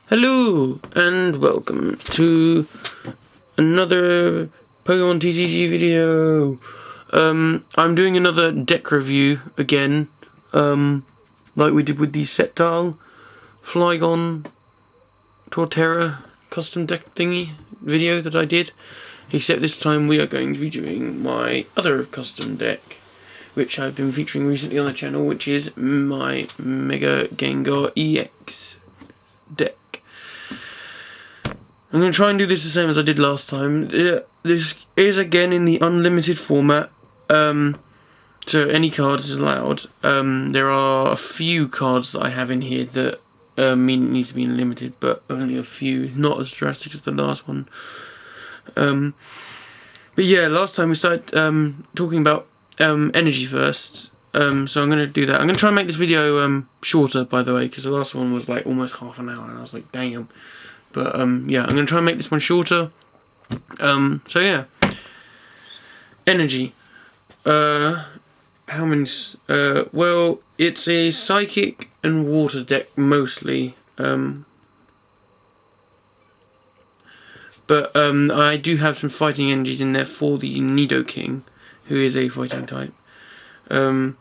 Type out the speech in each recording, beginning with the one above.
Hello and welcome to another Pokemon TCG video. I'm doing another deck review again, like we did with the Sceptile, Flygon, Torterra custom deck thingy video that I did, except this time we are going to be doing my other custom deck, which I've been featuring recently on the channel, which is my Mega Gengar EX deck. I'm going to try and do this the same as I did last time. This is again in the unlimited format, so any cards is allowed. There are a few cards that I have in here that need to be unlimited, but only a few, not as drastic as the last one. But yeah, last time we started talking about energy first, so I'm going to do that. I'm going to try and make this video shorter, by the way, because the last one was like almost half an hour, and I was like, damn. But yeah, I'm going to try and make this one shorter. So yeah, energy. How many? Well, it's a psychic and water deck mostly. But I do have some fighting energies in there for the Nidoking, who is a fighting type. So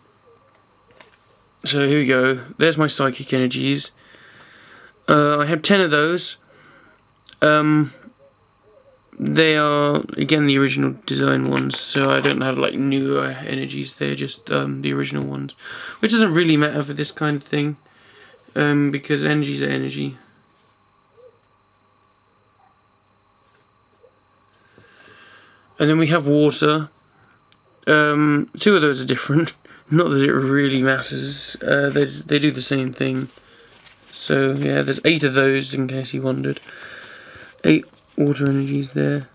here we go. There's my psychic energies. I have 10 of those. They are again the original design ones, so I don't have like newer energies. They're just the original ones, which doesn't really matter for this kind of thing, because energies are energy. And then we have water. Two of those are different. Not that it really matters. They do the same thing. So yeah, there's 8 of those in case you wondered. 8 water energies there.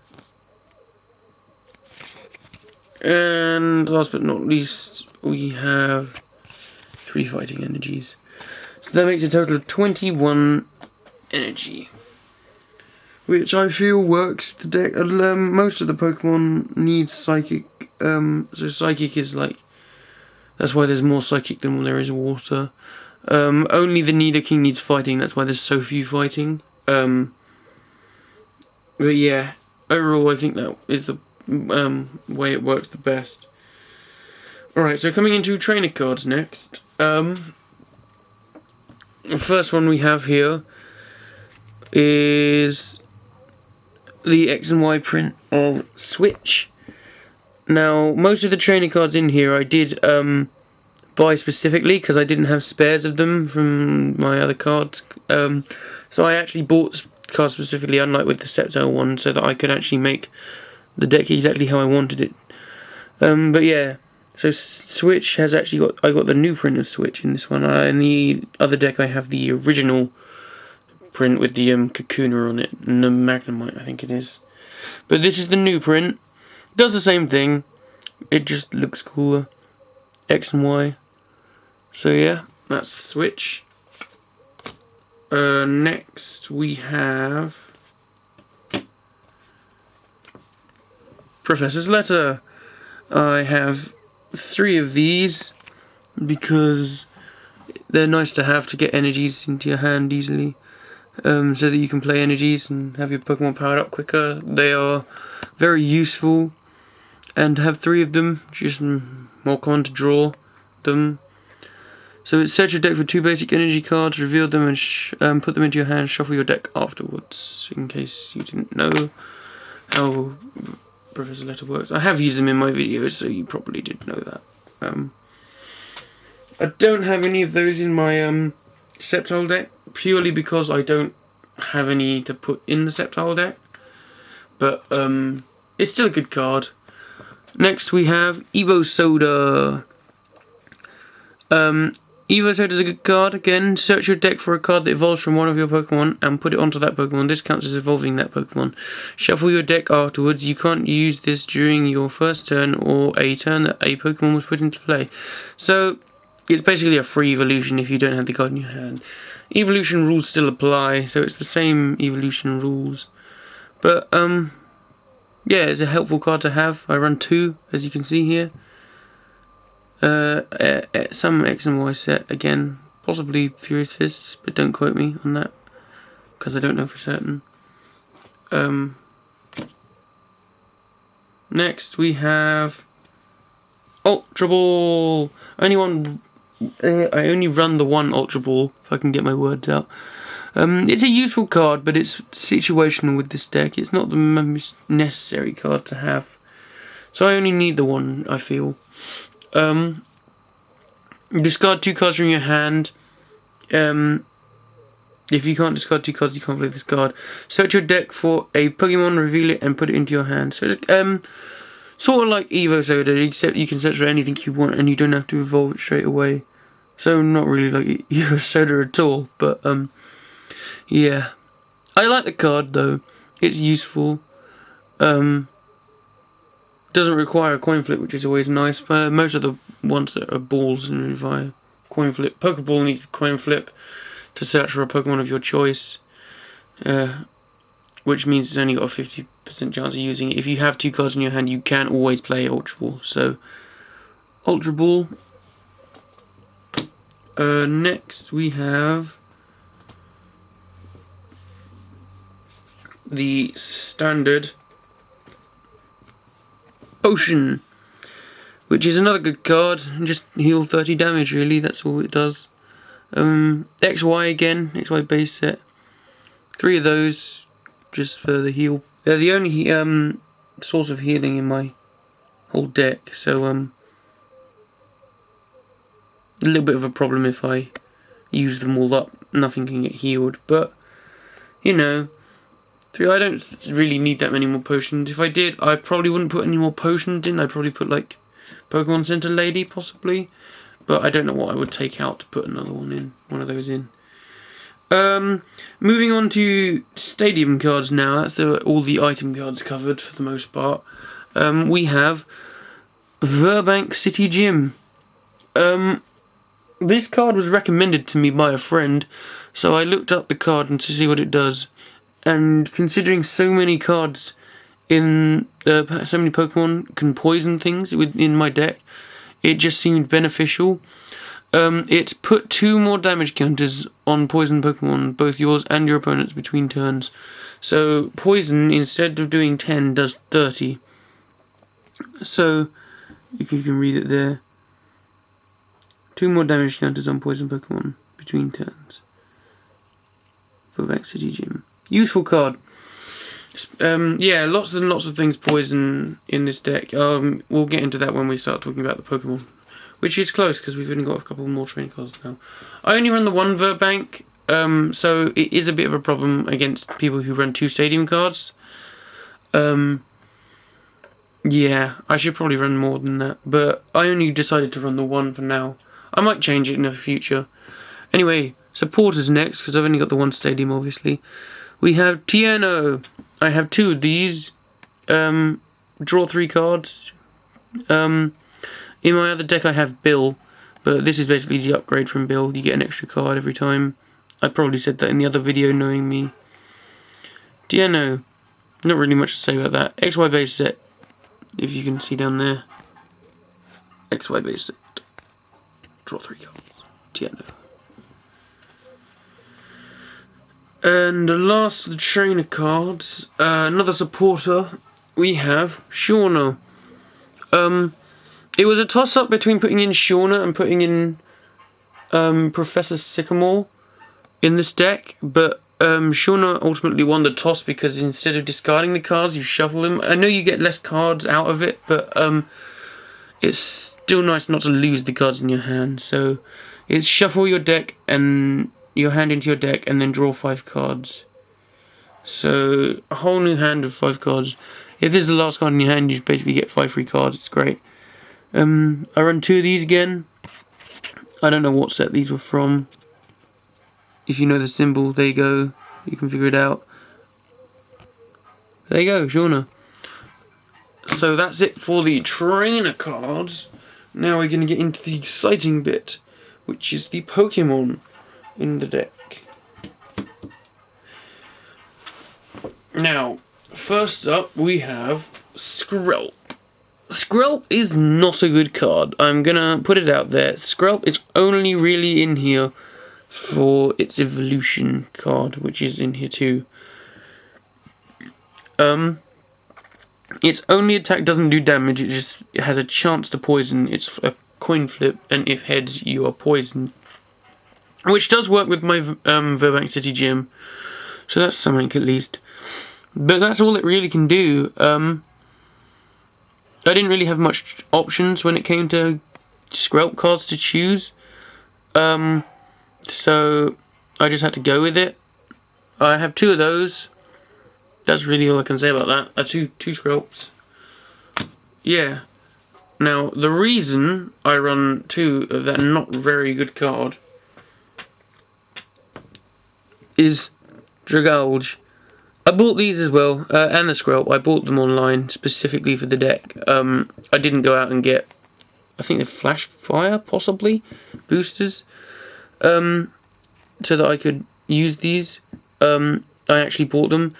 And last but not least, we have 3 fighting energies. So that makes a total of 21 energy, which I feel works the deck. Most of the Pokemon need psychic, so psychic is like, that's why there's more psychic than there is water. Only the Nidoking needs fighting, that's why there's so few fighting. But yeah, overall I think that is the way it works the best. Alright, so coming into trainer cards next. The first one we have here is the X and Y print of Switch. Now, most of the trainer cards in here I did buy specifically because I didn't have spares of them from my other cards. So I actually bought cards specifically, unlike with the Sceptile one, so that I could actually make the deck exactly how I wanted it. But yeah, so Switch has actually I got the new print of Switch in this one. In the other deck I have the original print with the Kakuna on it, and the Magnemite I think it is. But this is the new print. Does the same thing, it just looks cooler. X and Y. So yeah, that's Switch. Next we have Professor's Letter. I have 3 of these because they're nice to have to get energies into your hand easily, so that you can play energies and have your Pokemon powered up quicker. They are very useful, and to have 3 of them, just more common to draw them. So it's search your deck for 2 basic energy cards, reveal them and put them into your hand, shuffle your deck afterwards, in case you didn't know how Professor Letter works. I have used them in my videos, so you probably did know that. I don't have any of those in my Sceptile deck, purely because I don't have any to put in the Sceptile deck. But it's still a good card. Next we have Evo Soda. Evo Soda is a good card. Again, search your deck for a card that evolves from one of your Pokemon and put it onto that Pokemon. This counts as evolving that Pokemon. Shuffle your deck afterwards. You can't use this during your first turn or a turn that a Pokemon was put into play. So it's basically a free evolution if you don't have the card in your hand. Evolution rules still apply, so it's the same evolution rules. But yeah, it's a helpful card to have. I run 2, as you can see here. Some X and Y set again, possibly Furious Fists, but don't quote me on that. because I don't know for certain. Next we have Ultra Ball. I only run the one Ultra Ball, if I can get my words out. It's a useful card, but it's situational with this deck. It's not the most necessary card to have. So I only need the one, I feel. Discard 2 cards from your hand. If you can't discard 2 cards, you can't play this card. Search your deck for a Pokemon, reveal it, and put it into your hand. So it's sort of like Evo Soda, except you can search for anything you want and you don't have to evolve it straight away. So not really like Evo Soda at all, but yeah. I like the card though. It's useful. Doesn't require a coin flip, which is always nice. But most of the ones that are balls and require coin flip. Pokeball needs a coin flip to search for a Pokemon of your choice, which means it's only got a 50% chance of using it. If you have 2 cards in your hand, you can always play Ultra Ball. So, Ultra Ball. Next we have the standard Potion, which is another good card. Just heal 30 damage, really. That's all it does. XY again, XY base set. 3 of those, just for the heal. They're the only source of healing in my whole deck, so a little bit of a problem if I use them all up. Nothing can get healed, but you know, 3. I don't really need that many more potions. If I did, I probably wouldn't put any more potions in. I'd probably put like Pokemon Center Lady, possibly. But I don't know what I would take out to put another one in. One of those in. Moving on to stadium cards now. That's all the item cards covered for the most part. We have Burbank City Gym. This card was recommended to me by a friend, so I looked up the card and to see what it does. And considering so many cards in so many Pokemon can poison things in my deck, it just seemed beneficial. It's put 2 more damage counters on poison Pokemon, both yours and your opponent's, between turns. So poison, instead of doing 10, does 30. So you can read it there. 2 more damage counters on poison Pokemon between turns. For Back City Gym. Useful card. Yeah, lots and lots of things poison in this deck. We'll get into that when we start talking about the Pokemon, which is close because we've only got a couple more training cards now. I only run the 1 Verbank, so it is a bit of a problem against people who run 2 stadium cards. Yeah, I should probably run more than that, but I only decided to run the 1 for now. I might change it in the future. Anyway, supporters next, because I've only got the 1 stadium, obviously. We have Tiano. I have 2 of these. Draw 3 cards. In my other deck I have Bill, but this is basically the upgrade from Bill. You get an extra card every time. I probably said that in the other video, knowing me. Tiano. Not really much to say about that. XY base set, if you can see down there. XY base set. Draw 3 cards. Tiano. And the last of the trainer cards, another supporter, we have Shauna. It was a toss-up between putting in Shauna and putting in Professor Sycamore in this deck, but Shauna ultimately won the toss because instead of discarding the cards, you shuffle them. I know you get less cards out of it, but it's still nice not to lose the cards in your hand. So it's shuffle your deck and your hand into your deck and then draw 5 cards. So a whole new hand of 5 cards. If this is the last card in your hand, you basically get 5 free cards. It's great. I run 2 of these again. I don't know what set these were from. If you know the symbol, there you go. You can figure it out. There you go, Shauna. So that's it for the trainer cards. Now we're going to get into the exciting bit, which is the Pokemon in the deck. Now, first up we have Skrelp. Skrelp is not a good card. I'm gonna put it out there. Skrelp is only really in here for its evolution card, which is in here too. Its only attack doesn't do damage, it has a chance to poison. It's a coin flip, and if heads, you are poisoned. Which does work with my Verbank City Gym, so that's something at least. But that's all it really can do. I didn't really have much options when it came to Skrelp cards to choose. So I just had to go with it. I have 2 of those. That's really all I can say about that. Two Skrelps. Yeah. Now, the reason I run 2 of that not very good card is Dragalge. I bought these as well, and the Skrelp. I bought them online specifically for the deck. I didn't go out and get, I think, the Flash Fire, possibly, boosters, so that I could use these. I actually bought them.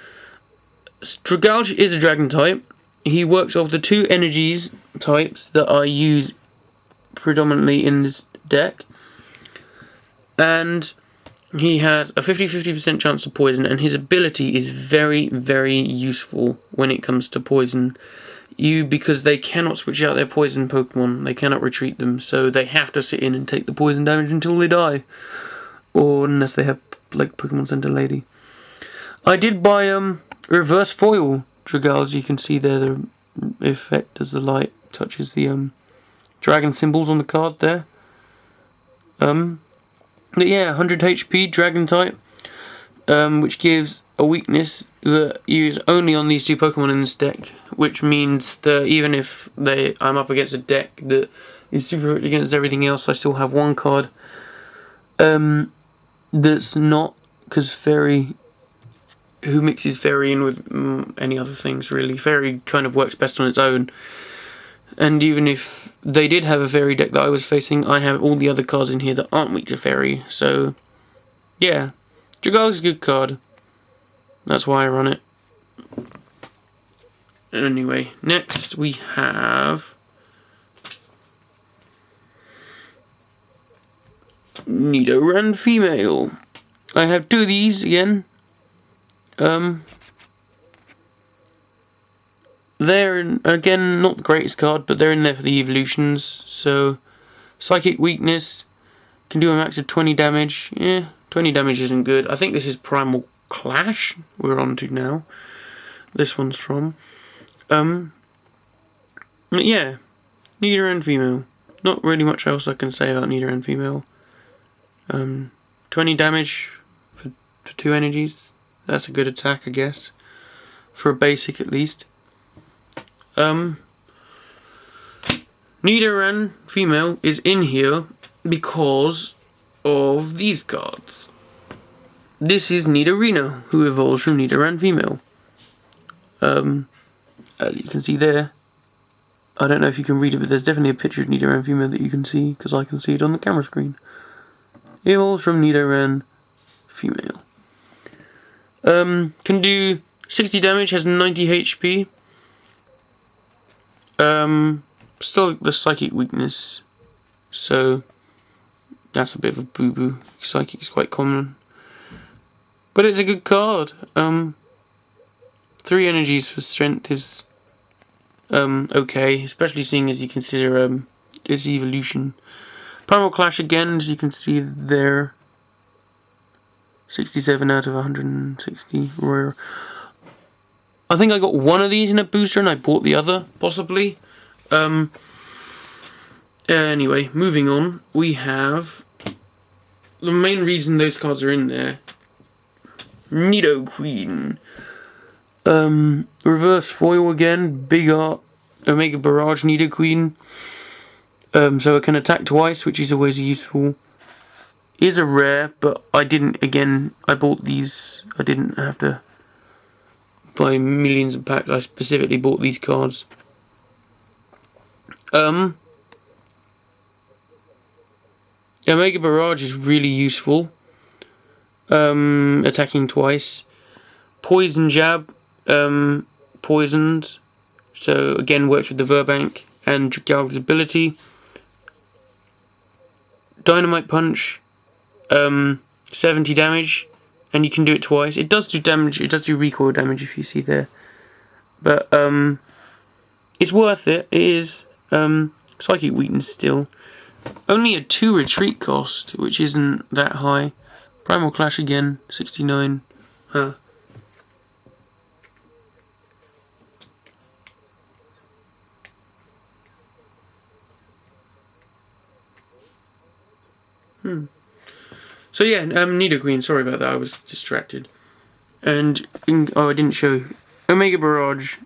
Dragalge is a dragon type. He works off the 2 energies types that I use predominantly in this deck. And he has a 50-50% chance to poison, and his ability is very, very useful when it comes to poison. Because they cannot switch out their poison Pokemon. They cannot retreat them, so they have to sit in and take the poison damage until they die. Or unless they have, like, Pokemon Center Lady. I did buy, reverse foil Dragalge. You can see there the effect as the light touches the dragon symbols on the card there. But yeah, 100 HP dragon type, which gives a weakness that is only on these 2 Pokemon in this deck, which means that even if I'm up against a deck that is super against everything else, I still have 1 card that's not, because Fairy, who mixes Fairy in with any other things really. Fairy kind of works best on its own. And even if they did have a Fairy deck that I was facing, I have all the other cards in here that aren't weak to Fairy. So, yeah. Dragalge is a good card. That's why I run it. Anyway, next we have Nidoran Female. I have 2 of these again. They're, again, not the greatest card, but they're in there for the evolutions. So, Psychic Weakness can do a max of 20 damage. Yeah, 20 damage isn't good. I think this is Primal Clash we're on to now. This one's from. Yeah, Nidoran Female. Not really much else I can say about Nidoran Female. 20 damage for 2 energies. That's a good attack, I guess. For a basic, at least. Nidoran Female is in here because of these cards. This is Nidorino, who evolves from Nidoran Female. As you can see there. I don't know if you can read it, but there's definitely a picture of Nidoran Female that you can see, because I can see it on the camera screen. Evolves from Nidoran Female. Can do 60 damage, has 90 HP. Still the Psychic Weakness, so that's a bit of a boo-boo. Psychic is quite common, but it's a good card. 3 energies for strength is okay, especially seeing as you consider its evolution. Primal Clash again, as you can see there. 67 out of 160 rare. I think I got 1 of these in a booster and I bought the other, possibly. Anyway, moving on. We have the main reason those cards are in there. Nidoking. Reverse foil again. Big Art. Omega Barrage Nidoking. So it can attack twice, which is always useful. Is a rare, but I didn't, again, I bought these. I didn't have to buy millions of packs. I specifically bought these cards. Omega Barrage is really useful. Attacking twice. Poison Jab, poisons. So again, works with the Verbank and Dragalge's ability. Dynamite Punch, 70 damage, and you can do it twice. It does do damage, it does do recoil damage if you see there. But it's worth it. It is. Psychic weakness still. Only a 2 retreat cost, which isn't that high. Primal Clash again, 69. Huh. So yeah, Nidoking, sorry about that, I was distracted. And, oh, I didn't show Omega Barrage,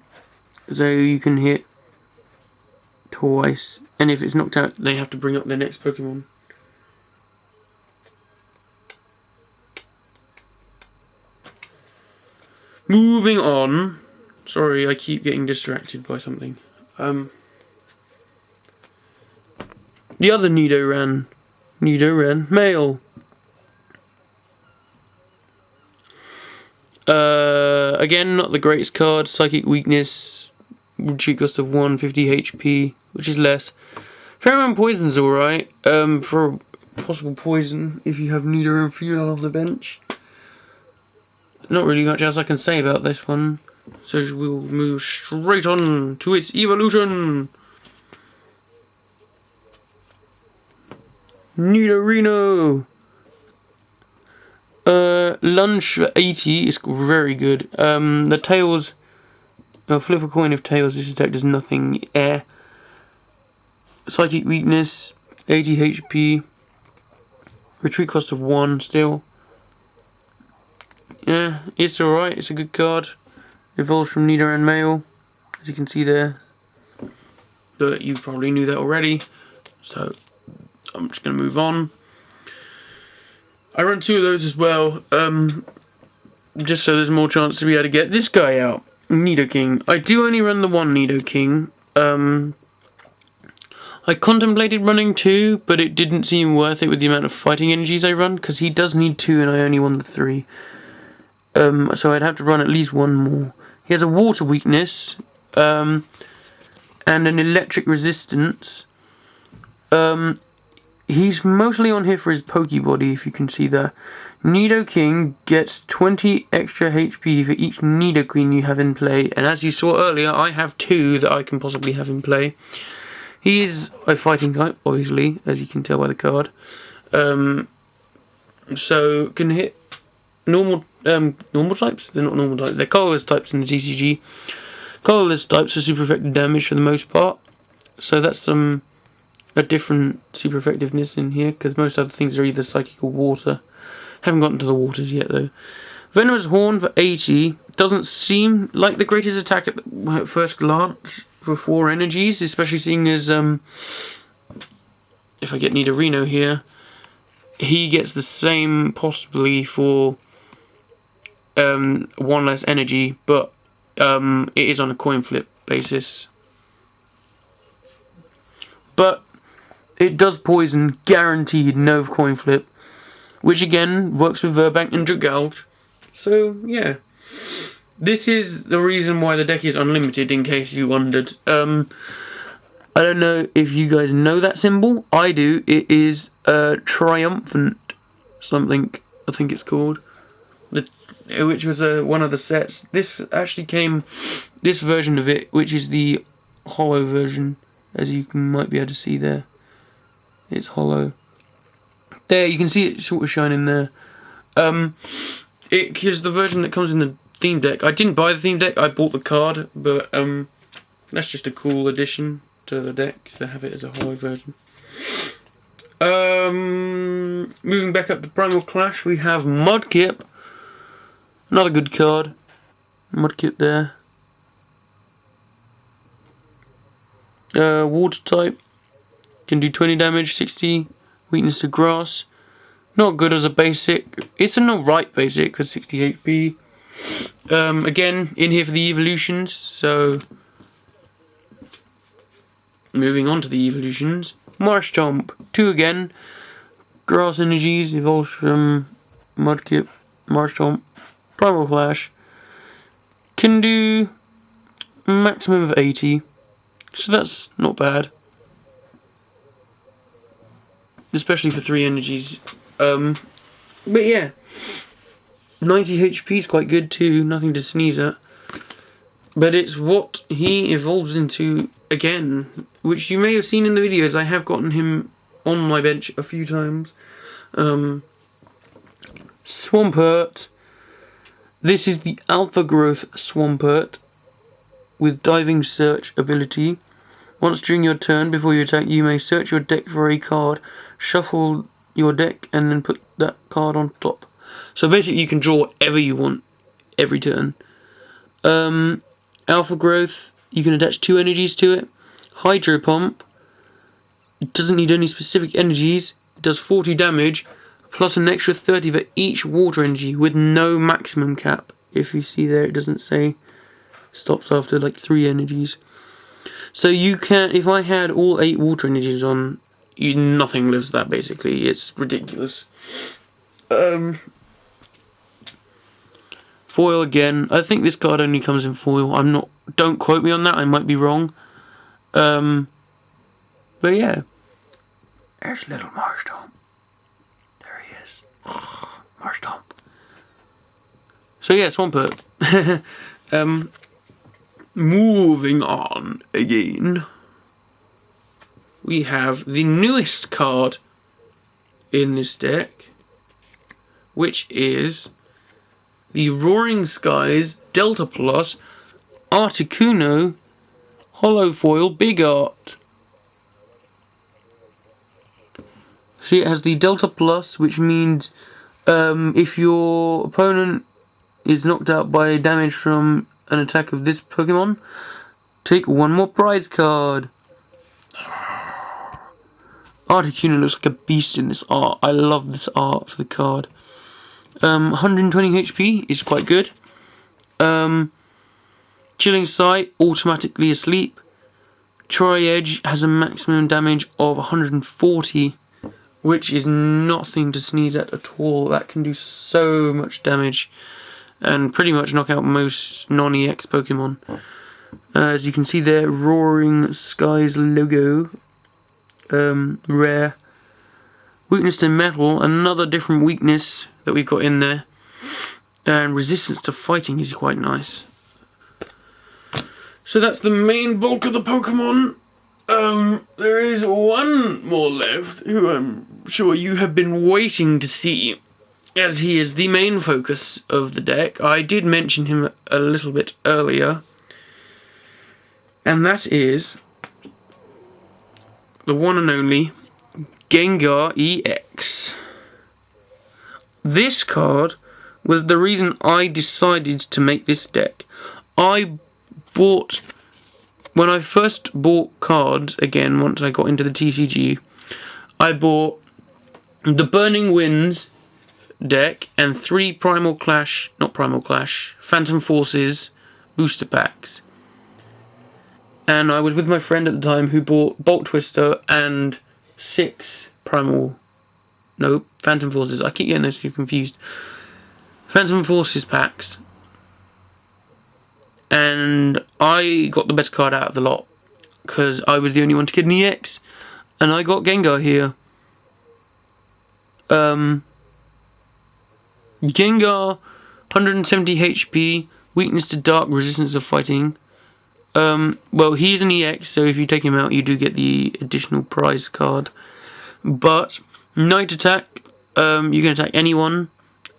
so you can hit twice, and if it's knocked out, they have to bring up their next Pokemon. Moving on. Sorry, I keep getting distracted by something. The other Nidoran male. Again, not the greatest card. Psychic weakness, retreat cost of 150 HP, which is less. Pheromone Poison's alright. For possible poison if you have Nidoran female on the bench. Not really much else I can say about this one, so we'll move straight on to its evolution. Nidorino. Lunge for 80 is very good. The tails, flip a coin if tails. This attack does nothing. Air. Psychic weakness, 80 HP. Retreat cost of 1 still. Yeah, it's alright, it's a good card. Evolves from Nidoran male, as you can see there. But you probably knew that already, so I'm just going to move on. I run 2 of those as well, just so there's more chance to be able to get this guy out, Nidoking. I do only run the 1 Nidoking. I contemplated running 2, but it didn't seem worth it with the amount of fighting energies I run, because he does need 2 and I only won the 3. So I'd have to run at least 1 more. He has a water weakness, and an electric resistance. He's mostly on here for his Pokebody, if you can see that. Nidoking gets 20 extra HP for each Nidoking you have in play, and as you saw earlier, I have 2 that I can possibly have in play. He is a fighting type, obviously, as you can tell by the card. So can hit normal types? They're not normal types, they're colourless types in the TCG. Colourless types are super effective damage for the most part. So that's a different super effectiveness in here, because most other things are either psychic or water. Haven't gotten to the waters yet though. Venomous Horn for 80 doesn't seem like the greatest attack at first glance for 4 energies, especially seeing as if I get Nidorino here, he gets the same possibly for 1 less energy, but it is on a coin flip basis. But it does poison, guaranteed, no coin flip, which again works with Verbank and Dragalge. So yeah, this is the reason why the deck is unlimited, in case you wondered. I don't know if you guys know that symbol. I do. It is triumphant something, I think it's called, which was one of the sets. This actually came, this version of it, which is the hollow version, as you might be able to see there. It's hollow. There, you can see it sort of shining there. It is the version that comes in the theme deck. I didn't buy the theme deck, I bought the card, but that's just a cool addition to the deck to have it as a hollow version. Moving back up to Primal Clash, we have Mudkip. Another good card. Mudkip there. Water type. Can do 20 damage, 60 weakness to grass. Not good as a basic. It's an alright basic for 60 HP. Again, in here for the evolutions, so moving on to the evolutions. Marshtomp, 2 again. Grass energies, evolves from Mudkip, Marshtomp, Primal Clash. Can do maximum of 80, so that's not bad. Especially for 3 energies. But yeah, 90 HP is quite good too, nothing to sneeze at. But it's what he evolves into again, which you may have seen in the videos. I have gotten him on my bench a few times. Swampert. This is the Alpha Growth Swampert with Diving Search ability. Once during your turn, before you attack, you may search your deck for a card, shuffle your deck, and then put that card on top. So basically you can draw whatever you want every turn. Alpha Growth, you can attach 2 energies to it. Hydro Pump, it doesn't need any specific energies. It does 40 damage, plus an extra 30 for each water energy, with no maximum cap. If you see there, it doesn't say. Stops after like 3 energies. So you can, if I had all 8 water energies on, nothing lives that basically. It's ridiculous. Foil again. I think this card only comes in foil. Don't quote me on that. I might be wrong. But yeah. There's little Marshtomp. There he is. Marshtomp. So yeah, Swampert. Moving on again. We have the newest card in this deck, which is the Roaring Skies Delta Plus Articuno Holofoil Big Art. See, it has the Delta Plus, which means if your opponent is knocked out by damage from an attack of this Pokemon, take 1 more prize card. Articuno looks like a beast in this art. I love this art for the card. 120 HP is quite good. Chilling Sight, automatically asleep. Tri-Edge has a maximum damage of 140, which is nothing to sneeze at all. That can do so much damage and pretty much knock out most non-EX Pokemon. As you can see there, Roaring Skies logo. Rare. Weakness to metal, another different weakness that we've got in there. And resistance to fighting is quite nice. So that's the main bulk of the Pokemon. There is one more left, who I'm sure you have been waiting to see, as he is the main focus of the deck. I did mention him a little bit earlier. And that is the one and only Gengar EX. This card was the reason I decided to make this deck. When I first bought cards, again, once I got into the TCG, I bought the Burning Winds deck and 3 Phantom Forces booster packs. And I was with my friend at the time who bought Bolt Twister and 6 Phantom Forces. I keep getting those two confused. Phantom Forces packs. And I got the best card out of the lot, because I was the only one to get an EX. And I got Gengar here. Gengar, 170 HP, weakness to dark, resistance to fighting. Well, he's an EX, so if you take him out, you do get the additional prize card. But night attack, you can attack anyone.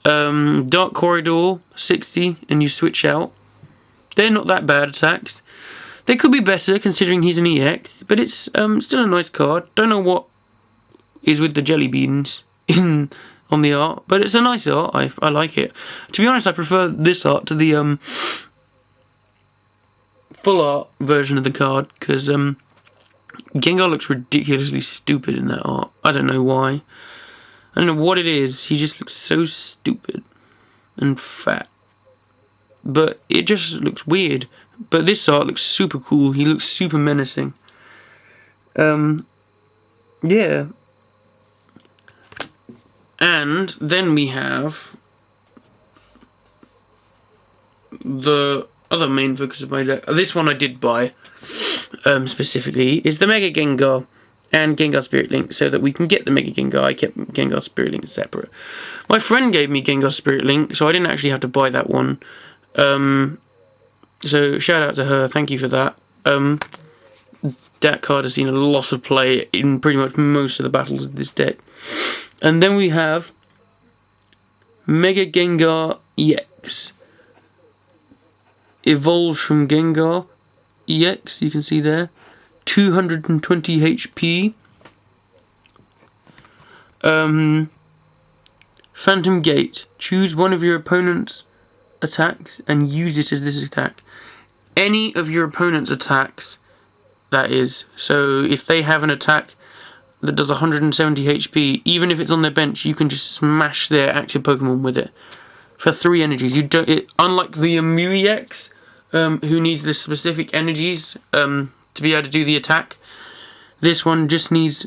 Dark Corridor, 60, and you switch out. They're not that bad attacks. They could be better considering he's an EX, but it's still a nice card. Don't know what is with the jelly beans on the art, but it's a nice art. I like it. To be honest, I prefer this art to the full art version of the card, because Gengar looks ridiculously stupid in that art. I don't know why. I don't know what it is. He just looks so stupid and fat. But it just looks weird. But this art looks super cool. He looks super menacing. Yeah. And then we have the other main focus of my deck. This one I did buy specifically is the Mega Gengar. and Gengar Spirit Link so that we can get the Mega Gengar. I kept Gengar Spirit Link separate. My friend gave me Gengar Spirit Link, so I didn't actually have to buy that one. So shout out to her, thank you for that. That card has seen a lot of play in pretty much most of the battles of this deck. And then we have Mega Gengar EX. Evolved from Gengar EX, you can see there. 220 HP. Phantom Gate. Choose one of your opponent's attacks and use it as this attack. Any of your opponent's attacks, that is. So if they have an attack that does 170 HP, even if it's on their bench, you can just smash their active Pokemon with it for 3 energies. You don't. Unlike the Mew EX, who needs the specific energies to be able to do the attack, this one just needs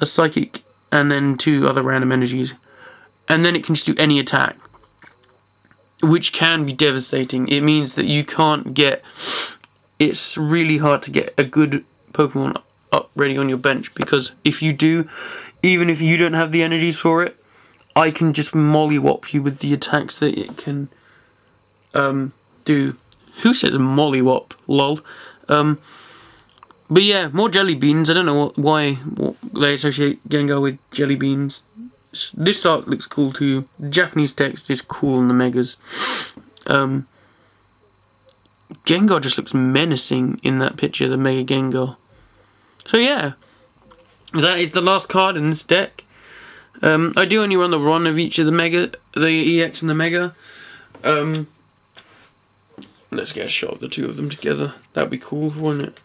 a Psychic and then 2 other random energies, and then it can just do any attack, which can be devastating. It means that you can't get... It's really hard to get a good Pokemon up ready on your bench, because if you do, even if you don't have the energies for it, I can just mollywop you with the attacks that it can do. Who says mollywop? Lol. But yeah, more jelly beans. I don't know why they associate Gengar with jelly beans. This art looks cool too. Japanese text is cool in the Megas. Gengar just looks menacing in that picture, the Mega Gengar. So yeah, that is the last card in this deck. I do only run the one of each of the EX and the Mega. Let's get a shot of the 2 of them together. That'd be cool, wouldn't it?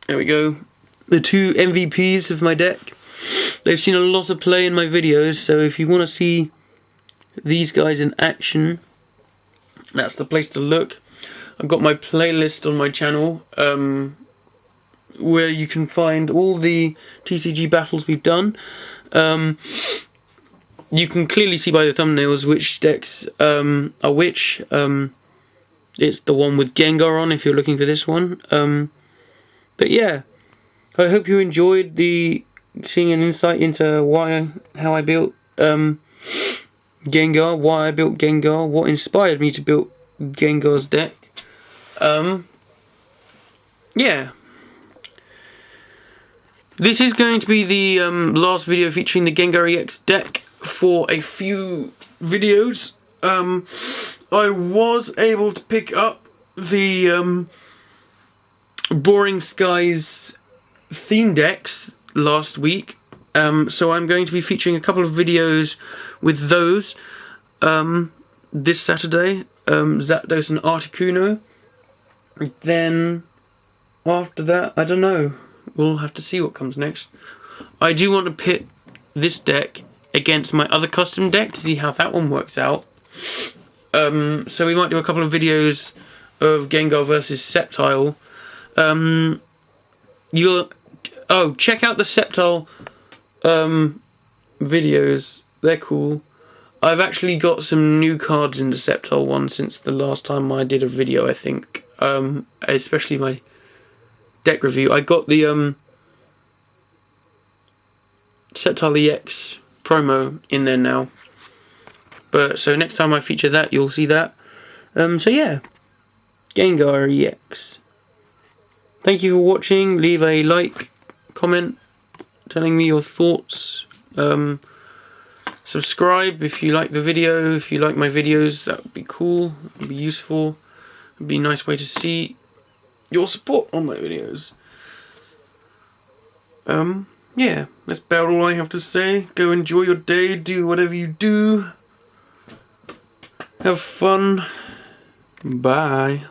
There we go. The 2 MVPs of my deck. They've seen a lot of play in my videos, so if you want to see these guys in action, that's the place to look. I've got my playlist on my channel, where you can find all the TCG battles we've done. You can clearly see by the thumbnails which decks are which. It's the one with Gengar on if you're looking for this one. But yeah, I hope you enjoyed seeing an insight into how I built Gengar, why I built Gengar, what inspired me to build Gengar's deck. Yeah. This is going to be the last video featuring the Gengar EX deck for a few videos. I was able to pick up the Boring Skies theme decks last week, so I'm going to be featuring a couple of videos with those this Saturday, Zapdos and Articuno. Then after that, I don't know, we'll have to see what comes next. I do want to pit this deck against my other custom deck to see how that one works out. So we might do a couple of videos of Gengar versus Sceptile. Check out the Sceptile videos. They're cool. I've actually got some new cards in the Sceptile one since the last time I did a video, I think. Especially my deck review. I got the Sceptile EX promo in there now. But so next time I feature that, you'll see that. So yeah, Gengar EX. Thank you for watching. Leave a like, comment, telling me your thoughts. Subscribe if you like the video. If you like my videos, that would be cool. It would be useful. It would be a nice way to see your support on my videos. Yeah, that's about all I have to say. Go enjoy your day. Do whatever you do. Have fun. Bye.